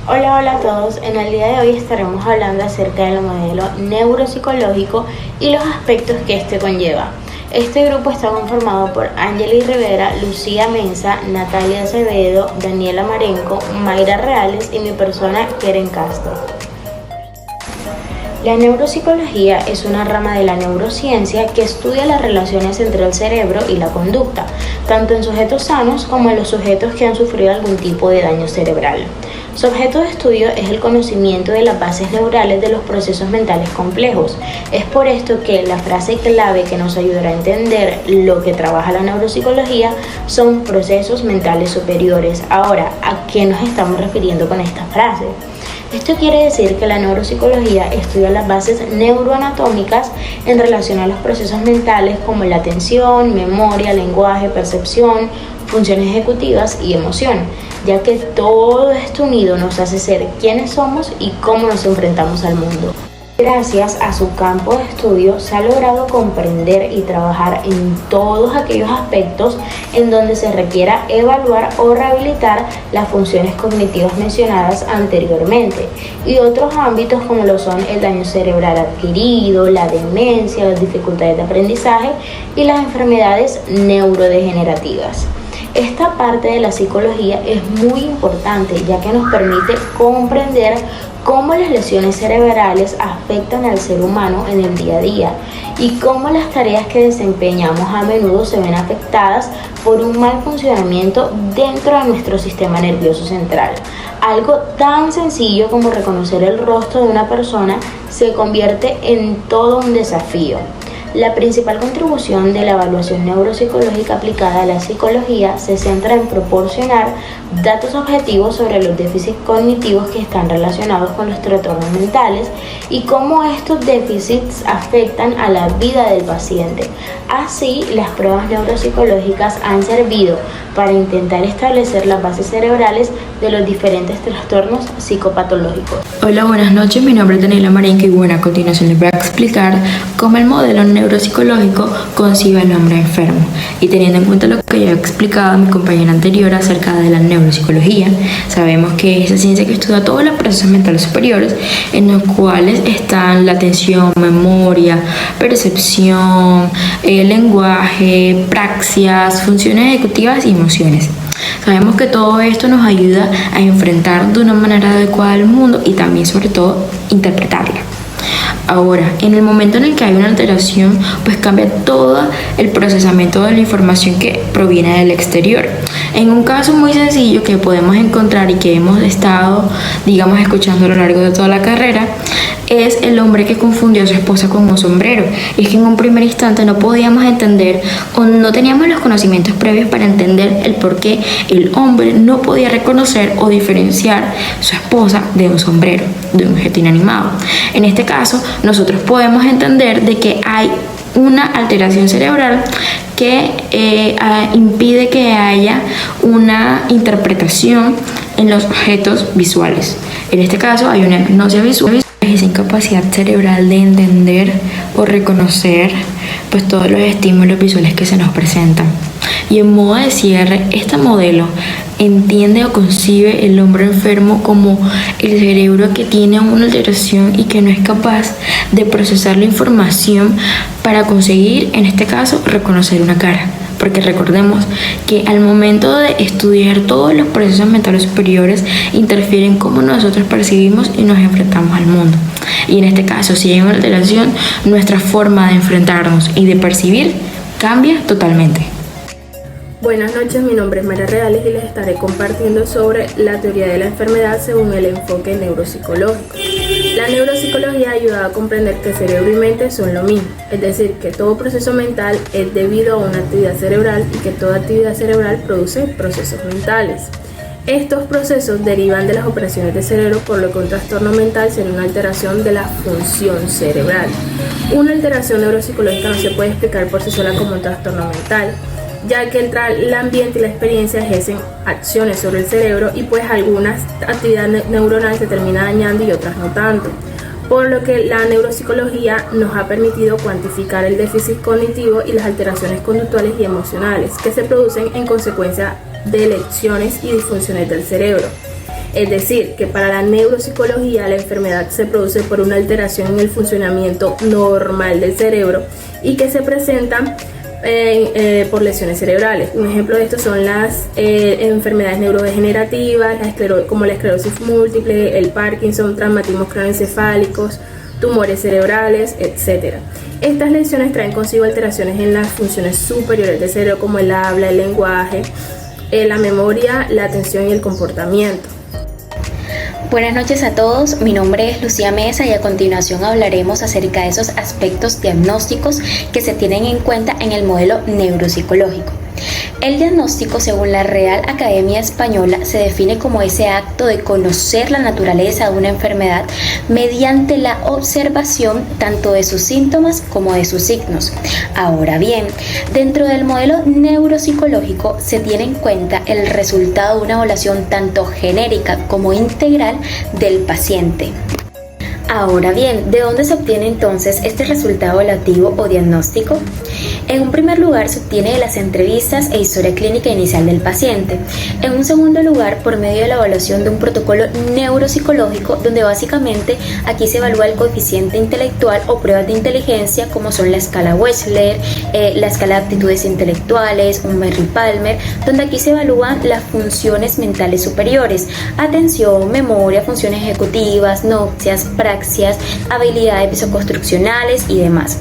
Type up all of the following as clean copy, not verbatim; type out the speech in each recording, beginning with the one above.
Hola a todos. En el día de hoy estaremos hablando acerca del modelo neuropsicológico y los aspectos que este conlleva. Este grupo está conformado por Angeli Rivera, Lucía Mensa, Natalia Acevedo, Daniela Marenco, Mayra Reales y mi persona, Keren Castro. La neuropsicología es una rama de la neurociencia que estudia las relaciones entre el cerebro y la conducta, tanto en sujetos sanos como en los sujetos que han sufrido algún tipo de daño cerebral. Su objeto de estudio es el conocimiento de las bases neurales de los procesos mentales complejos. Es por esto que la frase clave que nos ayudará a entender lo que trabaja la neuropsicología son procesos mentales superiores. Ahora, ¿a qué nos estamos refiriendo con esta frase? Esto quiere decir que la neuropsicología estudia las bases neuroanatómicas en relación a los procesos mentales como la atención, memoria, lenguaje, percepción, funciones ejecutivas y emoción, ya que todo esto unido nos hace ser quienes somos y cómo nos enfrentamos al mundo. Gracias a su campo de estudio se ha logrado comprender y trabajar en todos aquellos aspectos en donde se requiera evaluar o rehabilitar las funciones cognitivas mencionadas anteriormente y otros ámbitos como lo son el daño cerebral adquirido, la demencia, las dificultades de aprendizaje y las enfermedades neurodegenerativas. Esta parte de la psicología es muy importante ya que nos permite comprender cómo las lesiones cerebrales afectan al ser humano en el día a día y cómo las tareas que desempeñamos a menudo se ven afectadas por un mal funcionamiento dentro de nuestro sistema nervioso central. Algo tan sencillo como reconocer el rostro de una persona se convierte en todo un desafío. La principal contribución de la evaluación neuropsicológica aplicada a la psicología se centra en proporcionar datos objetivos sobre los déficits cognitivos que están relacionados con los trastornos mentales y cómo estos déficits afectan a la vida del paciente. Así, las pruebas neuropsicológicas han servido para intentar establecer las bases cerebrales de los diferentes trastornos psicopatológicos. Hola, buenas noches, mi nombre es Daniela Marenco y a continuación les voy a explicar cómo el modelo neuropsicológico concibe al hombre enfermo. Y teniendo en cuenta lo que ya he explicado mi compañera anterior acerca de la neuropsicología, sabemos que es esa ciencia que estudia todos los procesos mentales superiores en los cuales están la atención, memoria, percepción, lenguaje, praxias, funciones ejecutivas y emociones. Sabemos que todo esto nos ayuda a enfrentar de una manera adecuada al mundo y también, sobre todo, interpretarla. Ahora, en el momento en el que hay una alteración, pues cambia todo el procesamiento de la información que proviene del exterior. En un caso muy sencillo que podemos encontrar y que hemos estado, escuchando a lo largo de toda la carrera, es el hombre que confundió a su esposa con un sombrero. Y es que en un primer instante no podíamos entender o no teníamos los conocimientos previos para entender el por qué el hombre no podía reconocer o diferenciar su esposa de un sombrero, de un objeto inanimado. En este caso, nosotros podemos entender de que hay una alteración cerebral que impide que haya una interpretación en los objetos visuales. En este caso hay una hipnosis visual, esa incapacidad cerebral de entender o reconocer pues todos los estímulos visuales que se nos presentan. Y en modo de cierre, este modelo entiende o concibe el hombre enfermo como el cerebro que tiene una alteración y que no es capaz de procesar la información para conseguir, en este caso, reconocer una cara. Porque recordemos que al momento de estudiar todos los procesos mentales superiores interfieren cómo nosotros percibimos y nos enfrentamos al mundo. Y en este caso, si hay una alteración, nuestra forma de enfrentarnos y de percibir cambia totalmente. Buenas noches, mi nombre es Mayra Reales y les estaré compartiendo sobre la teoría de la enfermedad según el enfoque neuropsicológico. La neuropsicología ayuda a comprender que cerebro y mente son lo mismo, es decir, que todo proceso mental es debido a una actividad cerebral y que toda actividad cerebral produce procesos mentales. Estos procesos derivan de las operaciones del cerebro, por lo que un trastorno mental sería una alteración de la función cerebral. Una alteración neuropsicológica no se puede explicar por sí sola como un trastorno mental, ya que el ambiente y la experiencia ejercen acciones sobre el cerebro y pues algunas actividades neuronales se terminan dañando y otras no tanto. Por lo que la neuropsicología nos ha permitido cuantificar el déficit cognitivo y las alteraciones conductuales y emocionales que se producen en consecuencia de lesiones y disfunciones del cerebro. Es decir, que para la neuropsicología la enfermedad se produce por una alteración en el funcionamiento normal del cerebro y que se presentan por lesiones cerebrales. Un ejemplo de esto son las enfermedades neurodegenerativas, como la esclerosis múltiple, el Parkinson, traumatismos craneoencefálicos, tumores cerebrales, etc. Estas lesiones traen consigo alteraciones en las funciones superiores del cerebro como el habla, el lenguaje, la memoria, la atención y el comportamiento. Buenas noches a todos, mi nombre es Lucía Mesa y a continuación hablaremos acerca de esos aspectos diagnósticos que se tienen en cuenta en el modelo neuropsicológico. El diagnóstico, según la Real Academia Española, se define como ese acto de conocer la naturaleza de una enfermedad mediante la observación tanto de sus síntomas como de sus signos. Ahora bien, dentro del modelo neuropsicológico se tiene en cuenta el resultado de una evaluación tanto genérica como integral del paciente. Ahora bien, ¿de dónde se obtiene entonces este resultado evaluativo o diagnóstico? En un primer lugar, se obtiene de las entrevistas e historia clínica inicial del paciente. En un segundo lugar, por medio de la evaluación de un protocolo neuropsicológico, donde básicamente aquí se evalúa el coeficiente intelectual o pruebas de inteligencia, como son la escala Wechsler, la escala de aptitudes intelectuales, un Merry-Palmer, donde aquí se evalúan las funciones mentales superiores: atención, memoria, funciones ejecutivas, noticias, praxias, habilidades visoconstruccionales y demás.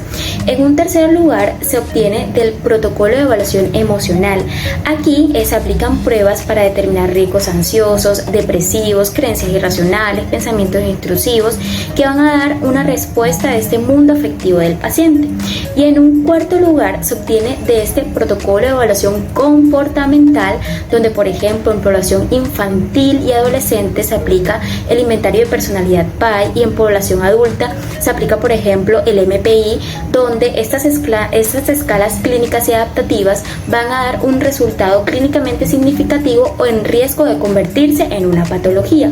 En un tercer lugar, se obtiene del protocolo de evaluación emocional. Aquí se aplican pruebas para determinar riesgos ansiosos, depresivos, creencias irracionales, pensamientos intrusivos, que van a dar una respuesta a este mundo afectivo del paciente. Y en un cuarto lugar, se obtiene de este protocolo de evaluación comportamental, donde por ejemplo en población infantil y adolescente se aplica el inventario de personalidad PAI, y en población adulta se aplica por ejemplo el MPI, donde estas escalas clínicas y adaptativas van a dar un resultado clínicamente significativo o en riesgo de convertirse en una patología.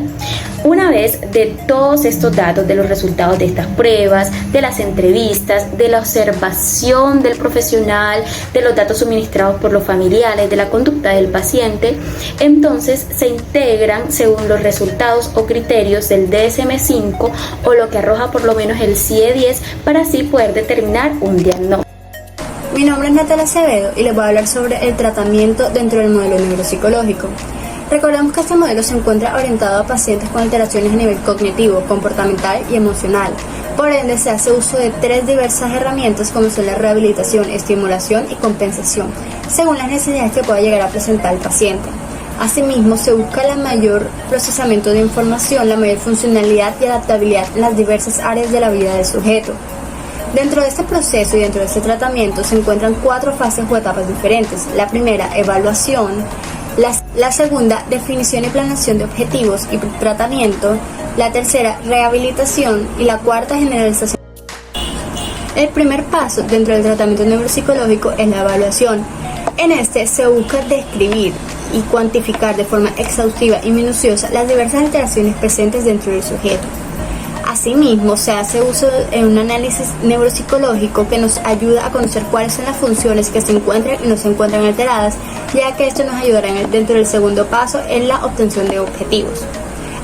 Una vez de todos estos datos, de los resultados de estas pruebas, de las entrevistas, de la observación del profesional, de los datos suministrados por los familiares, de la conducta del paciente, entonces se integran según los resultados o criterios del DSM-5 o lo que arroja por lo menos el CIE-10 para así poder determinar un diagnóstico. Mi nombre es Natalia Acevedo y les voy a hablar sobre el tratamiento dentro del modelo neuropsicológico. Recordemos que este modelo se encuentra orientado a pacientes con alteraciones a nivel cognitivo, comportamental y emocional. Por ende, se hace uso de tres diversas herramientas como son la rehabilitación, estimulación y compensación, según las necesidades que pueda llegar a presentar el paciente. Asimismo, se busca el mayor procesamiento de información, la mayor funcionalidad y adaptabilidad en las diversas áreas de la vida del sujeto. Dentro de este proceso y dentro de este tratamiento se encuentran 4 fases o etapas diferentes. La primera, evaluación. La segunda, definición y planeación de objetivos y tratamiento. La tercera, rehabilitación. Y la cuarta, generalización. El primer paso dentro del tratamiento neuropsicológico es la evaluación. En este se busca describir y cuantificar de forma exhaustiva y minuciosa las diversas alteraciones presentes dentro del sujeto. Asimismo, se hace uso en un análisis neuropsicológico que nos ayuda a conocer cuáles son las funciones que se encuentran y no se encuentran alteradas, ya que esto nos ayudará dentro del segundo paso en la obtención de objetivos.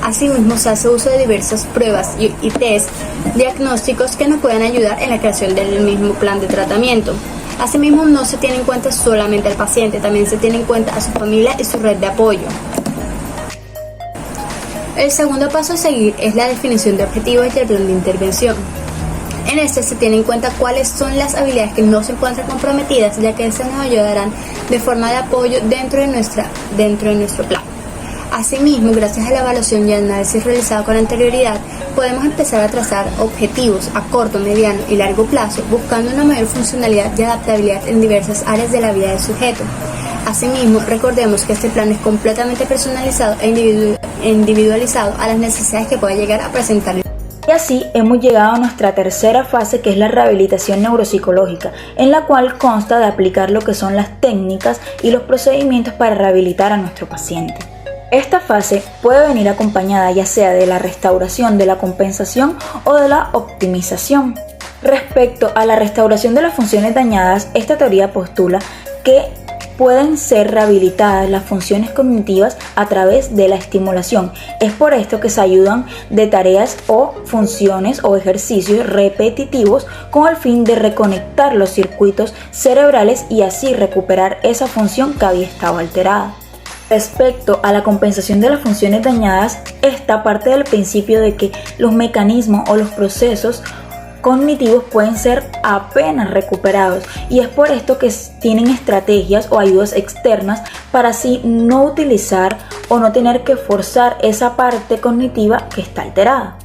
Asimismo, se hace uso de diversas pruebas y test diagnósticos que nos pueden ayudar en la creación del mismo plan de tratamiento. Asimismo, no se tiene en cuenta solamente al paciente, también se tiene en cuenta a su familia y su red de apoyo. El segundo paso a seguir es la definición de objetivos y el plan de intervención. En este se tiene en cuenta cuáles son las habilidades que no se encuentran comprometidas, ya que estas nos ayudarán de forma de apoyo dentro de nuestro plan. Asimismo, gracias a la evaluación y análisis realizado con anterioridad, podemos empezar a trazar objetivos a corto, mediano y largo plazo, buscando una mayor funcionalidad y adaptabilidad en diversas áreas de la vida del sujeto. Asimismo, recordemos que este plan es completamente personalizado e individualizado a las necesidades que pueda llegar a presentar. Y así hemos llegado a nuestra tercera fase, que es la rehabilitación neuropsicológica, en la cual consta de aplicar lo que son las técnicas y los procedimientos para rehabilitar a nuestro paciente. Esta fase puede venir acompañada ya sea de la restauración, de la compensación o de la optimización. Respecto a la restauración de las funciones dañadas, esta teoría postula que pueden ser rehabilitadas las funciones cognitivas a través de la estimulación. Es por esto que se ayudan de tareas o funciones o ejercicios repetitivos con el fin de reconectar los circuitos cerebrales y así recuperar esa función que había estado alterada. Respecto a la compensación de las funciones dañadas, esta parte del principio de que los mecanismos o los procesos cognitivos pueden ser apenas recuperados, y es por esto que tienen estrategias o ayudas externas para así no utilizar o no tener que forzar esa parte cognitiva que está alterada.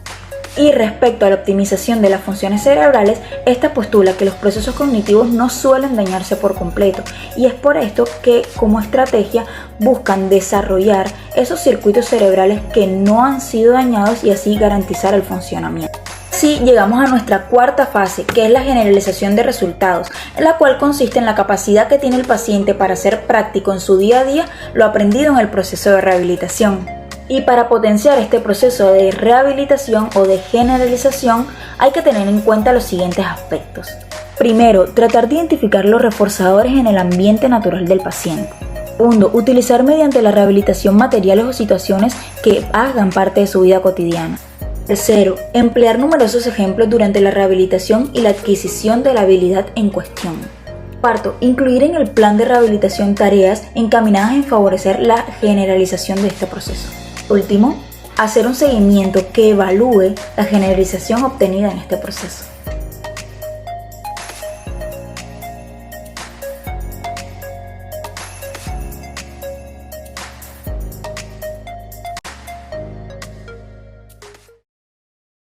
Y respecto a la optimización de las funciones cerebrales, esta postula que los procesos cognitivos no suelen dañarse por completo, y es por esto que como estrategia buscan desarrollar esos circuitos cerebrales que no han sido dañados y así garantizar el funcionamiento. Así llegamos a nuestra cuarta fase, que es la generalización de resultados, en la cual consiste en la capacidad que tiene el paciente para hacer práctico en su día a día lo aprendido en el proceso de rehabilitación. Y para potenciar este proceso de rehabilitación o de generalización hay que tener en cuenta los siguientes aspectos. Primero, tratar de identificar los reforzadores en el ambiente natural del paciente. Segundo, utilizar mediante la rehabilitación materiales o situaciones que hagan parte de su vida cotidiana. Tercero, emplear numerosos ejemplos durante la rehabilitación y la adquisición de la habilidad en cuestión. Cuarto, incluir en el plan de rehabilitación tareas encaminadas en favorecer la generalización de este proceso. Último, hacer un seguimiento que evalúe la generalización obtenida en este proceso.